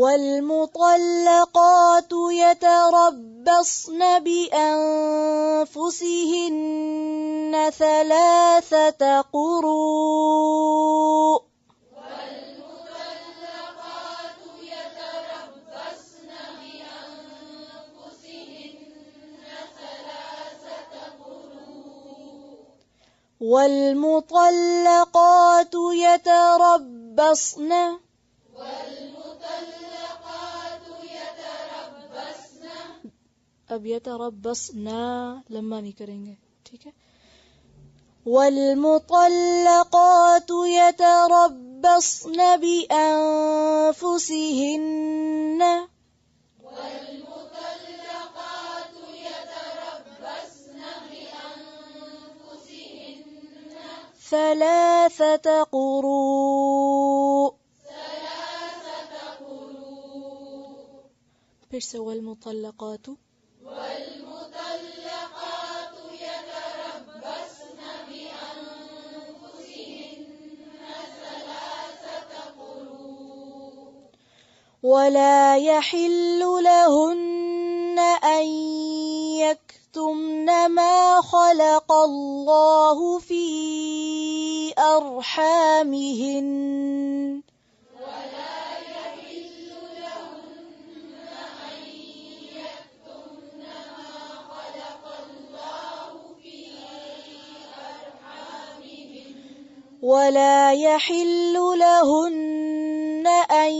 والمطلقات يتربصن بأنفسهن 3 قروء والمطلقات يتربصن اب يتربصنا لمبا نہیں کریں گے، ٹھیک ہے. والمطلقات يتربصن بأنفسهن 3 قروء. پھر سے والمطلقات يتربصن بأنفسهن 3 قروء. ولا يحل لهن أن يكتمن ما خلق الله في أرحامهن ولا يحل لهن أن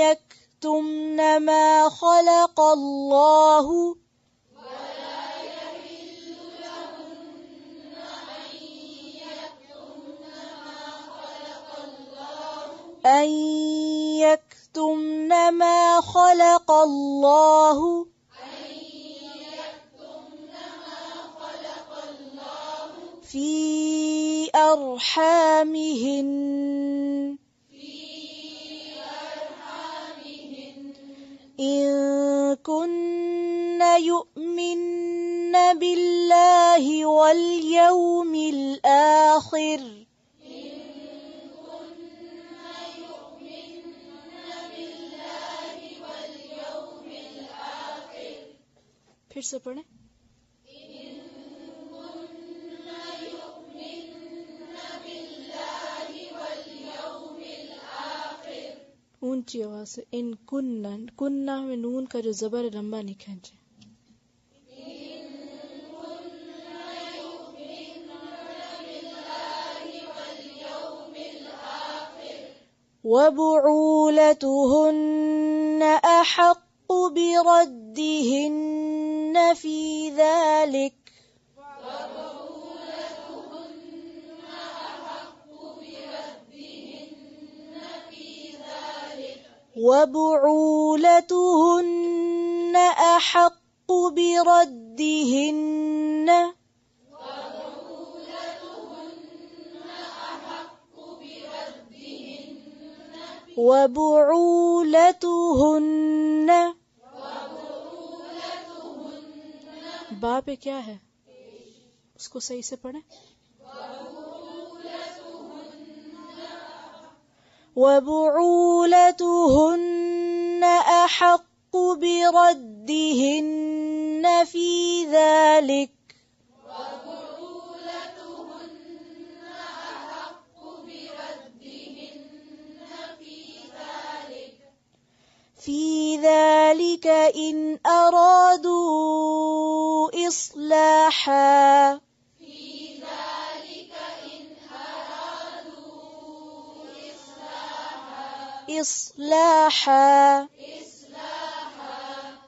يكتمن ما خلق الله في أرحامهن إن كن يؤمن بالله واليوم الآخر پھر سے پڑھیں. اونچی آواز سے ان کننا میں نون کا جو زبر لمبا نہیں کھینچے. وبعولتهن أحق بردهن في ذلك وبعولتهن أحق بردهن وبعولتهن با پہ کیا ہے، اس کو صحیح سے پڑھیں. وبعولتهن أحق بردهن في ذلك في ذلك إن أرادوا إصلاحا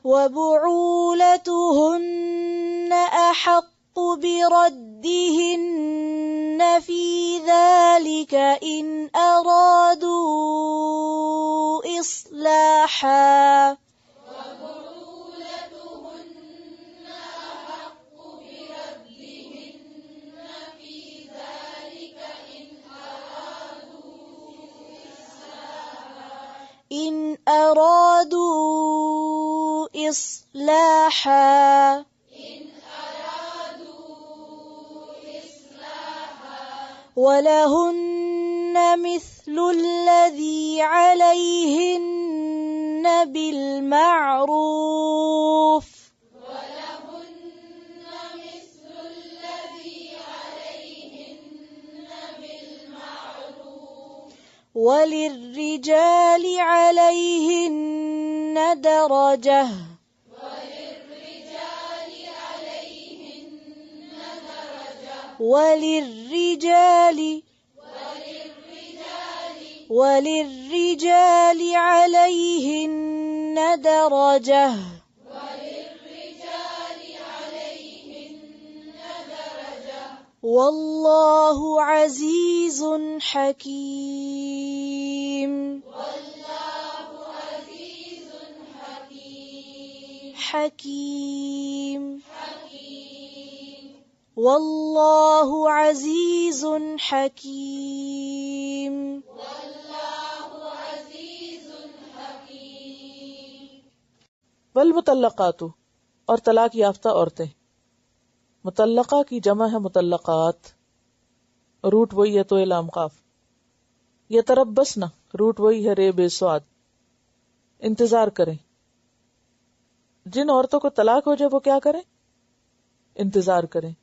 وبعولتهن أحق بردهن في ذلك إن أرادوا إصلاحا إن أرادوا إصلاحا ولهن مثل الذي عليهن بالمعروف ولهن مثل الذي عليهن بالمعروف وللرجال عليهن درجة وللرجال عليهن درجة والله عزيز حكيم حكيم والله عزيز حكيم والمطلقات اور طلاق یافتہ عورتیں. مطلقہ کی جمع ہے مطلقات، روٹ وہی ہے تو لام قاف. یتربصن روٹ وہی ہے رے بے سواد. انتظار کریں. جن عورتوں کو طلاق ہو جائے وہ کیا کریں؟ انتظار کریں.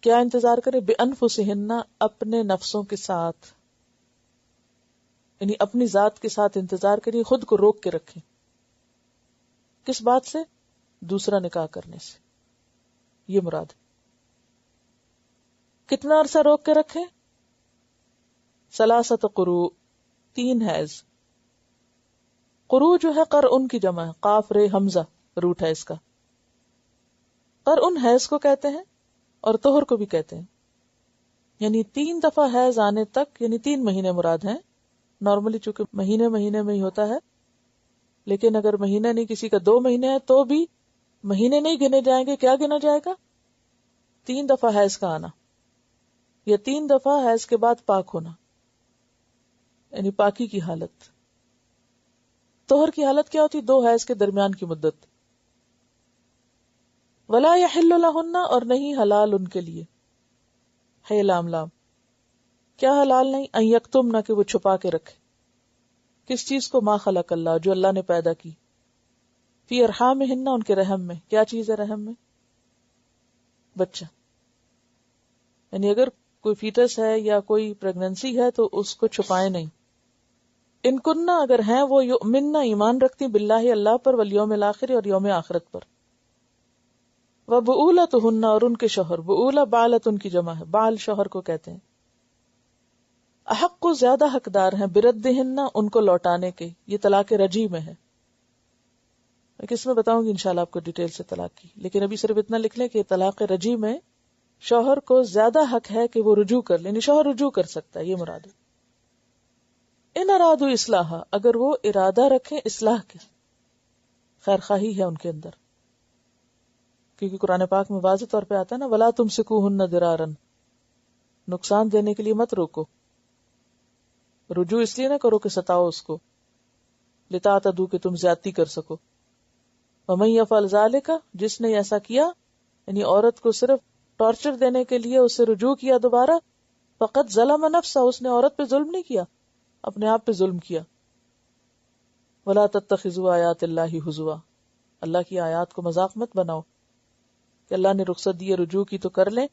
کیا انتظار کریں؟ بِأَنفُسِهِنَّ اپنے نفسوں کے ساتھ، یعنی اپنی ذات کے ساتھ انتظار کریے، خود کو روک کے رکھیں. کس بات سے؟ دوسرا نکاح کرنے سے. یہ مراد ہے. کتنا عرصہ روک کے رکھیں؟ 3 قروء 3 حیض. قروء جو ہے قرء کی جمع ہے، قاف رے حمزہ روٹ ہے اس کا. قرء حیض کو کہتے ہیں اور طہر کو بھی کہتے ہیں. یعنی 3 دفعہ حیض آنے تک، یعنی 3 مہینے مراد ہیں. نارملی چونکہ مہینے میں ہی ہوتا ہے، لیکن اگر مہینہ نہیں کسی کا 2 مہینے ہے تو بھی مہینے نہیں گنے جائیں گے. کیا گنا جائے گا؟ 3 دفعہ حیض کا آنا یا 3 دفعہ حیض کے بعد پاک ہونا، یعنی پاکی کی حالت. طہر کی حالت کیا ہوتی؟ 2 حیض کے درمیان کی مدت. ولا یحل لہن اور نہیں حلال ان کے لیے. ہے لام لام. کیا حلال نہیں؟ ان یکتمن کہ وہ چھپا کے رکھے. کس چیز کو؟ ما خلق اللہ جو اللہ نے پیدا کی. فی ارحامہن ان کے رحم میں. کیا چیز ہے رحم میں؟ بچہ. یعنی اگر کوئی فیٹس ہے یا کوئی پریگننسی ہے تو اس کو چھپائے نہیں. ان کننا اگر ہیں وہ یؤمننا ایمان رکھتی باللہ اللہ پر، والیوم الآخر اور یوم آخرت پر. وبعولتہن اور ان کے شوہر. بعولہ بعلت ان کی جمع ہے، بعل شوہر کو کہتے ہیں. احق کو زیادہ حقدار ہیں بردہن ان کو لوٹانے کے. یہ طلاق رجی میں ہے. میں کس میں بتاؤں گی انشاءاللہ آپ کو ڈیٹیل سے طلاق کی، لیکن ابھی صرف اتنا لکھ لیں کہ طلاق رجی میں شوہر کو زیادہ حق ہے کہ وہ رجوع کر لیں. یعنی شوہر رجوع کر سکتا ہے، یہ مراد ہے. ان ارادو اصلاح اگر وہ ارادہ رکھیں اصلاح کے، خیر خواہی ہے ان کے اندر. کیونکہ قرآن پاک میں واضح طور پہ آتا ہے نا، ولا تمسکوہن ضرارا، نقصان دینے کے لیے مت روکو. رجوع اس لیے نہ کرو کہ ستاؤ اس کو، لتعتدوا کہ تم زیادتی کر سکو. ومن یفعل ذلک جس نے ایسا کیا، یعنی عورت کو صرف ٹارچر دینے کے لیے اسے رجوع کیا دوبارہ، فقط ظلم نفسہ اس نے عورت پہ ظلم نہیں کیا، اپنے آپ پہ ظلم کیا. ولا تتخذوا آیات اللہ ہزوا اللہ کی آیات کو مذاق مت بناؤ کہ اللہ نے رخصت دی رجوع کی تو کر لیں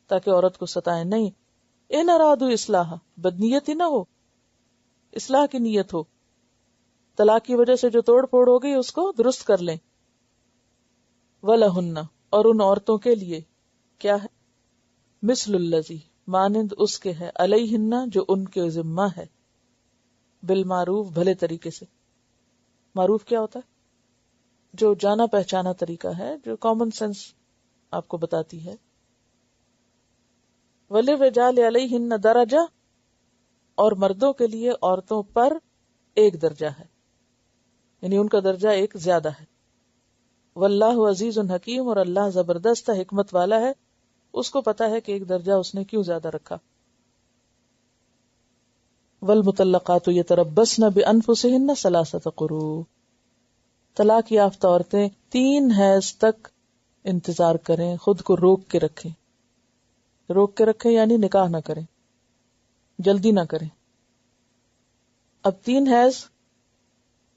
تاکہ عورت کو ستائیں. نہیں. ان ارادو اصلاح بدنیت ہی نہ ہو، اصلاح کی نیت ہو. طلاق کی وجہ سے جو توڑ پھوڑ ہو گئی اس کو درست کر لیں. وَلَهُنَّ اور ان عورتوں کے لیے کیا ہے؟ مثل الذی مانند اس کے ہے، علیہن جو ان کے ذمہ ہے، بالمعروف بھلے طریقے سے. معروف کیا ہوتا ہے؟ جو جانا پہچانا طریقہ ہے، جو کامن سینس آپ کو بتاتی ہے. وَلِلرِّجَالِ عَلَيْهِنَّ دَرَجَةٌ اور مردوں کے لیے عورتوں پر 1 درجہ ہے، یعنی ان کا درجہ 1 زیادہ ہے. واللہ عزیز حکیم اور اللہ زبردست حکمت والا ہے، اس کو پتا ہے کہ 1 درجہ اس نے کیوں زیادہ رکھا. والمطلقات یتربصن بانفسهن 3 قروء طلاق یافتہ عورتیں 3 حیض تک انتظار کریں، خود کو روک کے رکھیں. روک کے رکھیں یعنی نکاح نہ کریں، جلدی نہ کریں. اب 3 حیض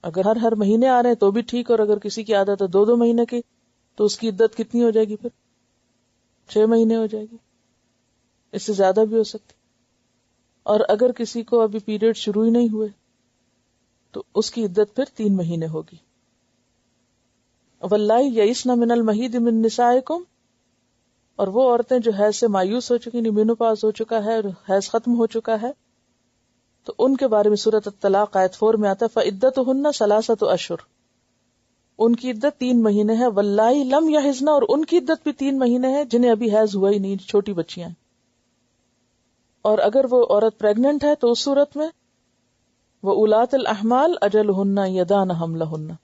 اگر ہر مہینے آ رہے ہیں تو بھی ٹھیک، اور اگر کسی کی عادت ہے 2 مہینے کی تو اس کی عدت کتنی ہو جائے گی؟ پھر 6 مہینے ہو جائے گی، اس سے زیادہ بھی ہو سکتی. اور اگر کسی کو ابھی پیریڈ شروع ہی نہیں ہوئے تو اس کی عدت پھر 3 مہینے ہوگی. واللائي يئسن من المحيض من نسائكم، اور وہ عورتیں جو حیض سے مایوس ہو چکی، مینوپاز ہو چکا ہے اور حیض ختم ہو چکا ہے، تو ان کے بارے میں سورۃ الطلاق آیت 4 میں آتا ہے فعدتهن 3 اشہر، ان کی عدت 3 مہینے ہے. واللائي لم يحضن، اور ان کی عدت بھی 3 مہینے ہے جنہیں ابھی حیض ہوا ہی نہیں، چھوٹی بچیاں ہیں. اور اگر وہ عورت پریگننٹ ہے تو اس صورت میں وَأُولَاتِ الْأَحْمَالِ أَجَلُهُنَّ يَضَعْنَ حَمْلَهُنَّ،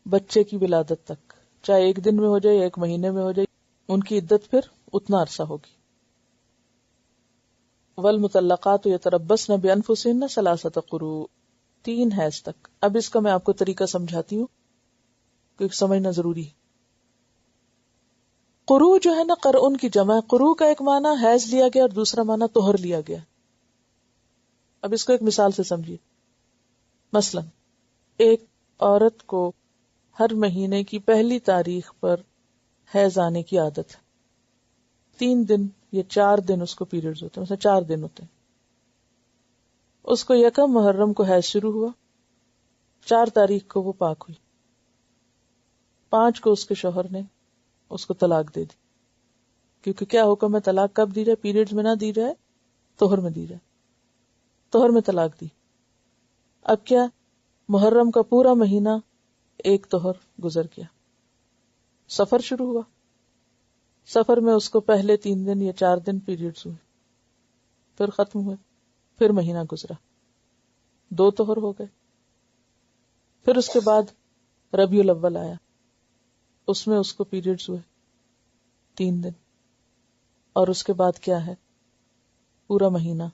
بچے کی ولادت تک، چاہے 1 دن میں ہو جائے یا 1 مہینے میں ہو جائے، ان کی عدت پھر اتنا عرصہ ہوگی. وَالْمُطَلَّقَاتُ يَتَرَبَّصْنَ بِأَنفُسِهِنَّ 3 قُرُوء، 3 حیض تک. اب اس کا میں آپ کو طریقہ سمجھاتی ہوں کیونکہ سمجھنا ضروری ہے. قروء جو ہے نا، قرء کی جمع ہے. قروء کا ایک معنی حیض لیا گیا اور دوسرا معنی طہر لیا گیا. اب اس کو ایک مثال سے سمجھیے. مثلا ایک عورت کو ہر مہینے کی پہلی تاریخ پر حیض آنے کی عادت ہے. 3 دن یا 4 دن اس کو پیریڈز ہوتے ہیں، مثلا 4 دن ہوتے ہیں. اس کو 1 محرم کو حیض شروع ہوا، 4 تاریخ کو وہ پاک ہوئی، 5 کو اس کے شوہر نے اس کو طلاق دے دی. کیونکہ کیا حکم ہے؟ طلاق کب دی جائے؟ پیریڈز میں نہ دی جائے، طہر میں دی جائے. طہر میں طلاق دی. اب کیا؟ محرم کا پورا مہینہ 1 طہر گزر گیا، سفر شروع ہوا. سفر میں اس کو پہلے 3 دن یا 4 دن پیریڈز ہوئے، پھر ختم ہوئے، پھر مہینہ گزرا، 2 طہر ہو گئے. پھر اس کے بعد ربیع الاول آیا، اس میں اس کو پیریڈز ہوئے 3 دن، اور اس کے بعد کیا ہے؟ پورا مہینہ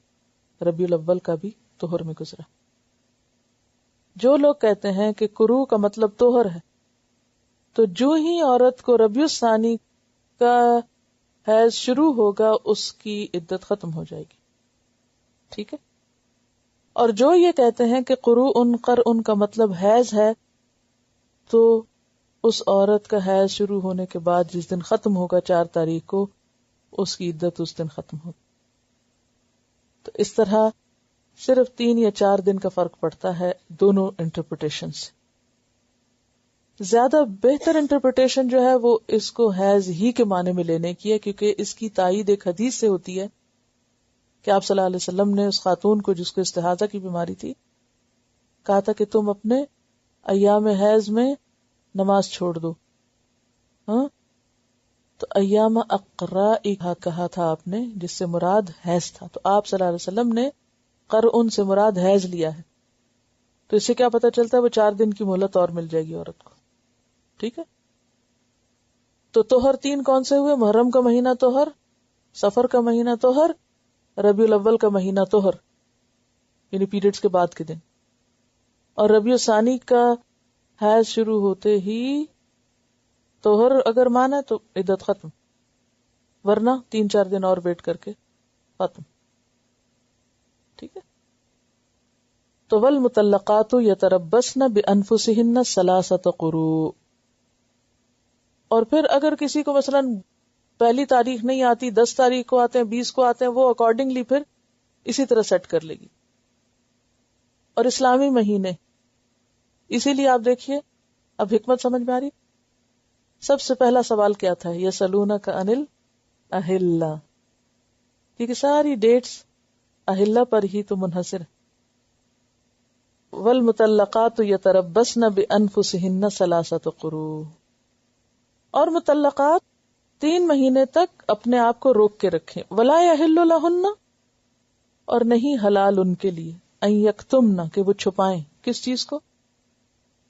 ربیع الاول کا بھی طہر میں گزرا. جو لوگ کہتے ہیں کہ قروء کا مطلب طہر ہے، تو جو ہی عورت کو ربیع الثانی کا حیض شروع ہوگا اس کی عدت ختم ہو جائے گی. ٹھیک ہے. اور جو یہ کہتے ہیں کہ قروء قرء کا مطلب حیض ہے، تو اس عورت کا حیض شروع ہونے کے بعد جس دن ختم ہوگا 4 تاریخ کو، اس کی عدت اس دن ختم ہوگی. تو اس طرح صرف 3 یا 4 دن کا فرق پڑتا ہے دونوں انٹرپریٹیشن سے. زیادہ بہتر انٹرپریٹیشن جو ہے وہ اس کو حیض ہی کے معنی میں لینے کی ہے، کیونکہ اس کی تائید ایک حدیث سے ہوتی ہے کہ آپ صلی اللہ علیہ وسلم نے اس خاتون کو جس کو استحاضہ کی بیماری تھی کہا تھا کہ تم اپنے ایام حیض میں نماز چھوڑ دو. ہاں، تو ایام اقراء کہا تھا آپ نے، جس سے مراد حیض تھا. تو آپ صلی اللہ علیہ وسلم نے قرء سے مراد حیض لیا ہے. تو اس سے کیا پتہ چلتا ہے؟ وہ 4 دن کی مہلت اور مل جائے گی عورت کو. ٹھیک ہے. تو طہر 3 کون سے ہوئے؟ محرم کا مہینہ طہر، سفر کا مہینہ طہر، ربیع الاول کا مہینہ طہر یعنی پیریڈز کے بعد کے دن، اور ربیع الثانی کا حیض شروع ہوتے ہی طہر اگر مانا تو عدت ختم، ورنہ 3-4 دن اور ویٹ کر کے ختم. ٹھیک ہے. تو والمطلقات یتربصن بانفسهن 3 قروء. اور پھر اگر کسی کو مثلا پہلی تاریخ نہیں آتی، 10 تاریخ کو آتے ہیں، 20 کو آتے ہیں، وہ اکارڈنگلی پھر اسی طرح سیٹ کر لے گی. اور اسلامی مہینے، اسی لیے آپ دیکھیے اب حکمت سمجھ میں آ رہی. سب سے پہلا سوال کیا تھا؟ یسألونک عن الاہلہ، کیونکہ ساری ڈیٹس اہلہ پر ہی تو منحصر ہے. والمطلقات یتربصن بانفسهن 3 قروء. اور مطلقات 3 مہینے تک اپنے آپ کو روک کے رکھیں. ولا یحل لہن، اور نہیں حلال ان کے لیے، ان یکتمن، کہ وہ چھپائیں. کس چیز کو؟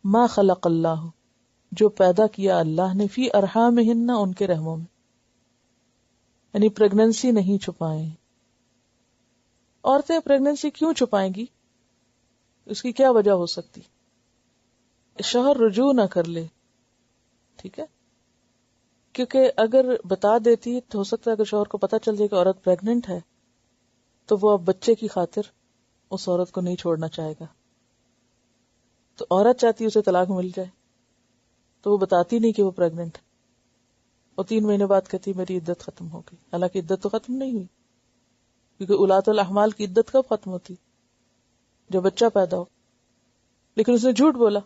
ما خلق اللہ، جو پیدا کیا اللہ نے، فی ارحامہن، ان کے رحموں میں. یعنی پریگننسی نہیں چھپائیں. عورتیں پریگننسی کیوں چھپائیں گی؟ اس کی کیا وجہ ہو سکتی؟ شوہر رجوع نہ کر لے. ٹھیک ہے. کیونکہ اگر بتا دیتی تو ہو سکتا ہے اگر شوہر کو پتا چل جائے کہ عورت پریگننٹ ہے تو وہ اب بچے کی خاطر اس عورت کو نہیں چھوڑنا چاہے گا. تو عورت چاہتی ہے اسے طلاق مل جائے، تو وہ بتاتی نہیں کہ وہ پریگننٹ ہے، اور 3 مہینے بعد کہتی میری عدت ختم ہو گئی، حالانکہ عدت تو ختم نہیں ہوئی، کیونکہ اولاد الاحمال کی عدت کب ختم ہوتی؟ جب بچہ پیدا ہو. لیکن اس نے جھوٹ بولا،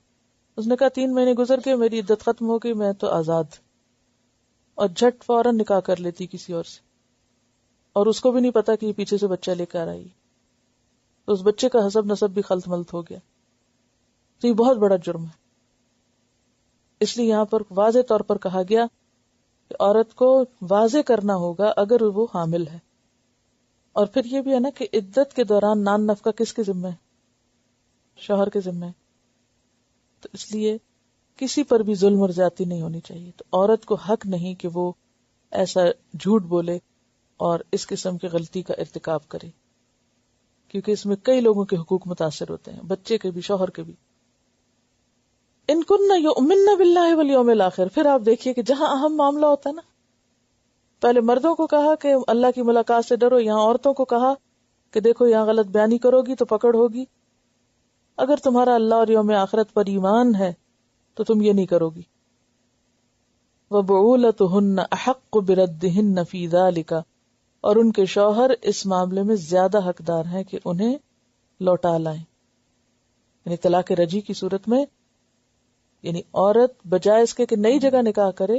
اس نے کہا 3 مہینے گزر کے میری عدت ختم ہو گئی، میں تو آزاد، اور جھٹ فوراً نکاح کر لیتی کسی اور سے، اور اس کو بھی نہیں پتا کہ یہ پیچھے سے بچہ لے کر آئی، تو اس بچے کا حسب نسب بھی خلط ملط ہو گیا. تو یہ بہت بڑا جرم ہے. اس لیے یہاں پر واضح طور پر کہا گیا کہ عورت کو واضح کرنا ہوگا اگر وہ حامل ہے. اور پھر یہ بھی ہے نا کہ عدت کے دوران نان نفقہ کس کے ذمہ ہے؟ شوہر کے ذمہ ہے. تو اس لیے کسی پر بھی ظلم اور زیادتی نہیں ہونی چاہیے. تو عورت کو حق نہیں کہ وہ ایسا جھوٹ بولے اور اس قسم کی غلطی کا ارتکاب کرے، کیونکہ اس میں کئی لوگوں کے حقوق متاثر ہوتے ہیں، بچے کے بھی، شوہر کے بھی. ان کنن یؤمن باللہ والیوم الآخر. پھر آپ دیکھیے کہ جہاں اہم معاملہ ہوتا ہے نا، پہلے مردوں کو کہا کہ اللہ کی ملاقات سے ڈرو، یہاں عورتوں کو کہا کہ دیکھو یہاں غلط بیانی کرو گی تو پکڑ ہوگی. اگر تمہارا اللہ اور یوم آخرت پر ایمان ہے تو تم یہ نہیں کرو گی. وَبُعُولَتُهُنَّ أَحَقُّ بِرَدِّهِنَّ فِي ذَلِكَ. اور ان کے شوہر اس معاملے میں زیادہ حقدار ہیں کہ انہیں لوٹا لائیں. یعنی طلاق رجعی کی صورت میں، یعنی عورت بجائے اس کے کہ نئی جگہ نکاح کرے،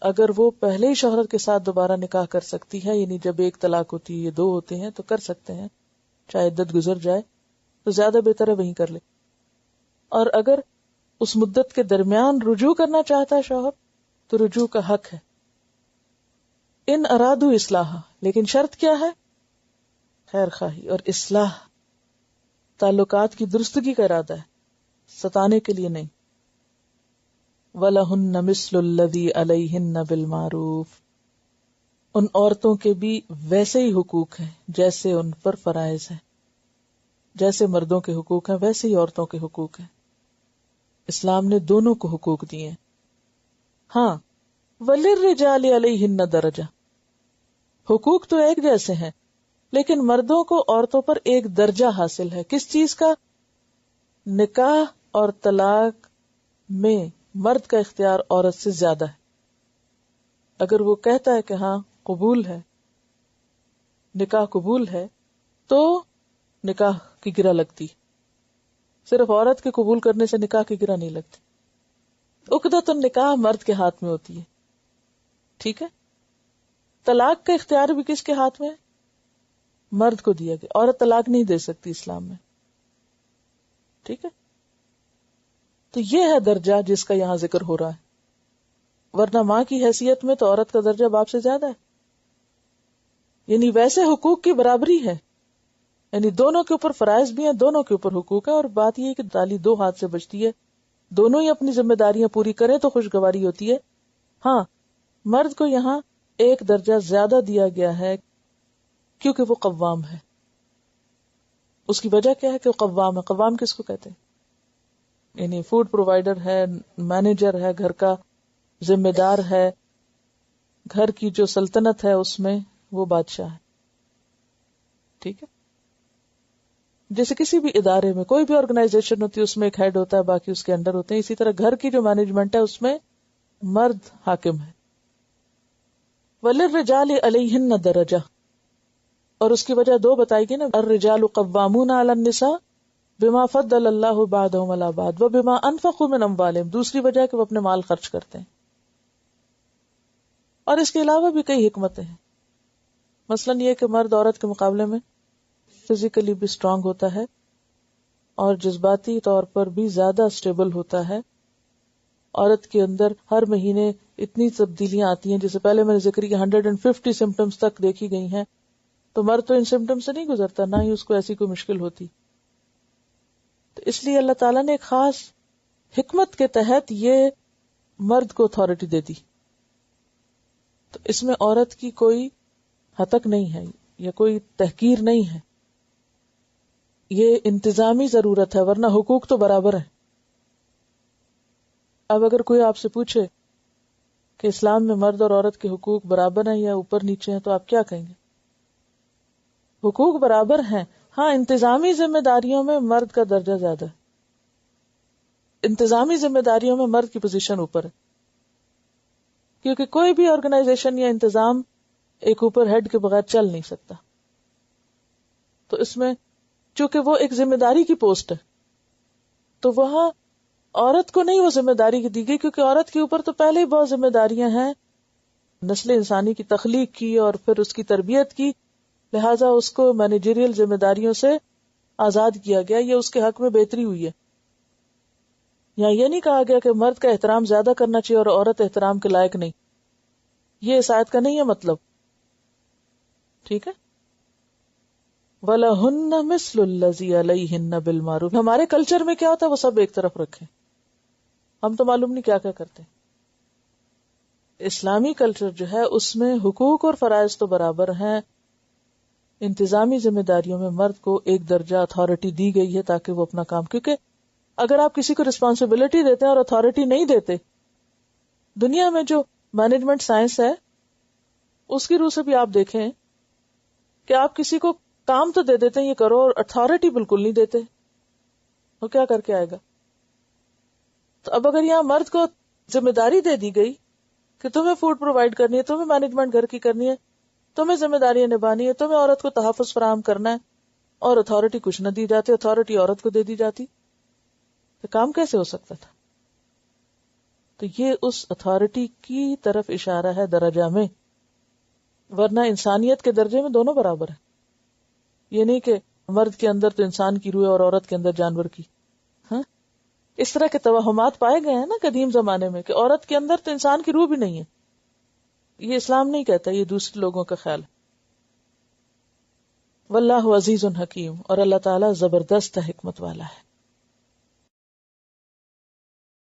اگر وہ پہلے ہی شوہر کے ساتھ دوبارہ نکاح کر سکتی ہے، یعنی جب ایک طلاق ہوتی ہے یا 2 ہوتے ہیں تو کر سکتے ہیں، چاہے عدت گزر جائے تو زیادہ بہتر ہے وہیں کر لے. اور اگر اس مدت کے درمیان رجوع کرنا چاہتا ہے شوہر تو رجوع کا حق ہے. ان ارادو اصلاح، لیکن شرط کیا ہے؟ خیر خواہی اور اصلاح، تعلقات کی درستگی کا ارادہ ہے، ستانے کے لیے نہیں. وَلَهُنَّ مِثْلُ الَّذِي عَلَيْهِنَّ بِالْمَعْرُوفِ. ان عورتوں کے بھی ویسے ہی حقوق ہیں جیسے ان پر فرائض ہیں. جیسے مردوں کے حقوق ہیں ویسے ہی عورتوں کے حقوق ہیں. اسلام نے دونوں کو حقوق دیے ہیں. ہاں، وَلِلرِّجَالِ عَلَيْهِنَّ دَرَجَةٌ. حقوق تو ایک جیسے ہیں، لیکن مردوں کو عورتوں پر ایک درجہ حاصل ہے. کس چیز کا؟ نکاح اور طلاق میں مرد کا اختیار عورت سے زیادہ ہے. اگر وہ کہتا ہے کہ ہاں قبول ہے، نکاح قبول ہے، تو نکاح کی گرہ لگتی. صرف عورت کے قبول کرنے سے نکاح کی گرہ نہیں لگتی. عقدۃ النکاح مرد کے ہاتھ میں ہوتی ہے. ٹھیک ہے. طلاق کا اختیار بھی کس کے ہاتھ میں ہے؟ مرد کو دیا گیا. عورت طلاق نہیں دے سکتی اسلام میں. ٹھیک ہے. تو یہ ہے درجہ جس کا یہاں ذکر ہو رہا ہے. ورنہ ماں کی حیثیت میں تو عورت کا درجہ باپ سے زیادہ ہے. یعنی ویسے حقوق کی برابری ہے، یعنی دونوں کے اوپر فرائض بھی ہیں، دونوں کے اوپر حقوق ہے. اور بات یہ ہے کہ تالی 2 ہاتھ سے بجتی ہے، دونوں ہی اپنی ذمہ داریاں پوری کریں تو خوشگواری ہوتی ہے. ہاں، مرد کو یہاں ایک درجہ زیادہ دیا گیا ہے کیونکہ وہ قوام ہے. اس کی وجہ کیا ہے کہ وہ قوام ہے. قوام کس کو کہتے ہیں؟ یعنی فوڈ پرووائڈر ہے، مینیجر ہے، گھر کا ذمہ دار ہے، گھر کی جو سلطنت ہے اس میں وہ بادشاہ ہے. ٹھیک ہے. جیسے کسی بھی ادارے میں کوئی بھی آرگنائزیشن ہوتی ہے، اس میں ایک ہیڈ ہوتا ہے، باقی اس کے انڈر ہوتے ہیں. اسی طرح گھر کی جو مینجمنٹ ہے اس میں مرد حاکم ہے. وَلِلرِّجَالِ عَلَيْهِنَّ دَرَجَةٌ. اور اس کی وجہ 2 بتائی گئی نا. الرجال قوامون علی النساء بما فضل اللہ بعضهم علی بعض وبما انفقوا من اموالهم. دوسری وجہ کہ وہ اپنے مال خرچ کرتے ہیں. اور اس کے علاوہ بھی کئی حکمتیں ہیں. مثلا یہ کہ مرد عورت کے مقابلے میں فزیکلی بھی اسٹرانگ ہوتا ہے اور جذباتی طور پر بھی زیادہ اسٹیبل ہوتا ہے. عورت کے اندر ہر مہینے اتنی تبدیلیاں آتی ہیں، جیسے پہلے میں نے ذکر کیا 150 سمپٹمز تک دیکھی گئی ہیں. تو مرد تو ان سمپٹمز سے نہیں گزرتا، نہ ہی اس کو ایسی کوئی مشکل ہوتی. تو اس لیے اللہ تعالیٰ نے ایک خاص حکمت کے تحت یہ مرد کو اتھارٹی دے دی. تو اس میں عورت کی کوئی حتک نہیں ہے یا کوئی تحقیر نہیں ہے. یہ انتظامی ضرورت ہے، ورنہ حقوق تو برابر ہیں. اب اگر کوئی آپ سے پوچھے کہ اسلام میں مرد اور عورت کے حقوق برابر ہیں یا اوپر نیچے ہیں تو آپ کیا کہیں گے؟ حقوق برابر ہیں. ہاں، انتظامی ذمہ داریوں میں مرد کا درجہ زیادہ ہے. انتظامی ذمہ داریوں میں مرد کی پوزیشن اوپر ہے، کیونکہ کوئی بھی آرگنائزیشن یا انتظام ایک اوپر ہیڈ کے بغیر چل نہیں سکتا. تو اس میں چونکہ وہ ایک ذمہ داری کی پوسٹ ہے، تو وہاں عورت کو نہیں وہ ذمہ داری دی گئی، کیونکہ عورت کے اوپر تو پہلے ہی بہت ذمہ داریاں ہیں نسل انسانی کی تخلیق کی اور پھر اس کی تربیت کی، لہٰذا اس کو مینیجریل ذمہ داریوں سے آزاد کیا گیا. یہ اس کے حق میں بہتری ہوئی ہے. یہاں یہ نہیں کہا گیا کہ مرد کا احترام زیادہ کرنا چاہیے اور عورت احترام کے لائق نہیں، یہ اس آیت کا نہیں ہے مطلب. ٹھیک ہے. وَلَهُنَّ مِثْلُ الَّذِي عَلَيْهِنَّ بِالْمَعْرُوفِ. ہمارے کلچر میں کیا ہوتا ہے وہ سب ایک طرف رکھیں، ہم تو معلوم نہیں کیا کیا کرتے. اسلامی کلچر جو ہے اس میں حقوق اور فرائض تو برابر ہیں، انتظامی ذمہ داریوں میں مرد کو ایک درجہ اتھارٹی دی گئی ہے تاکہ وہ اپنا کام، کیونکہ اگر آپ کسی کو رسپانسبلٹی دیتے ہیں اور اتھارٹی نہیں دیتے، دنیا میں جو مینجمنٹ سائنس ہے اس کی روح سے بھی آپ دیکھیں کہ آپ کسی کو کام تو دے دیتے ہیں یہ کرو، اور اتھارٹی بالکل نہیں دیتے، وہ کیا کر کے آئے گا؟ تو اب اگر یہاں مرد کو ذمہ داری دے دی گئی کہ تمہیں فوڈ پرووائڈ کرنی ہے، تمہیں مینجمنٹ گھر کی کرنی ہے، تمہیں ذمہ داریاں نبھانی ہے، تمہیں عورت کو تحفظ فراہم کرنا ہے، اور اتھارٹی کچھ نہ دی جاتی، اتھارٹی عورت کو دے دی جاتی، تو کام کیسے ہو سکتا تھا؟ تو یہ اس اتھارٹی کی طرف اشارہ ہے درجہ میں، ورنہ انسانیت کے درجے میں دونوں برابر ہیں. یہ نہیں کہ مرد کے اندر تو انسان کی روح ہے اور عورت کے اندر جانور کی. ہاں، اس طرح کے توہمات پائے گئے ہیں نا قدیم زمانے میں کہ عورت کے اندر تو انسان کی روح بھی نہیں ہے. یہ اسلام نہیں کہتا، یہ دوسرے لوگوں کا خیال ہے. واللہ عزیز حکیم، اور اللہ تعالیٰ زبردست حکمت والا ہے.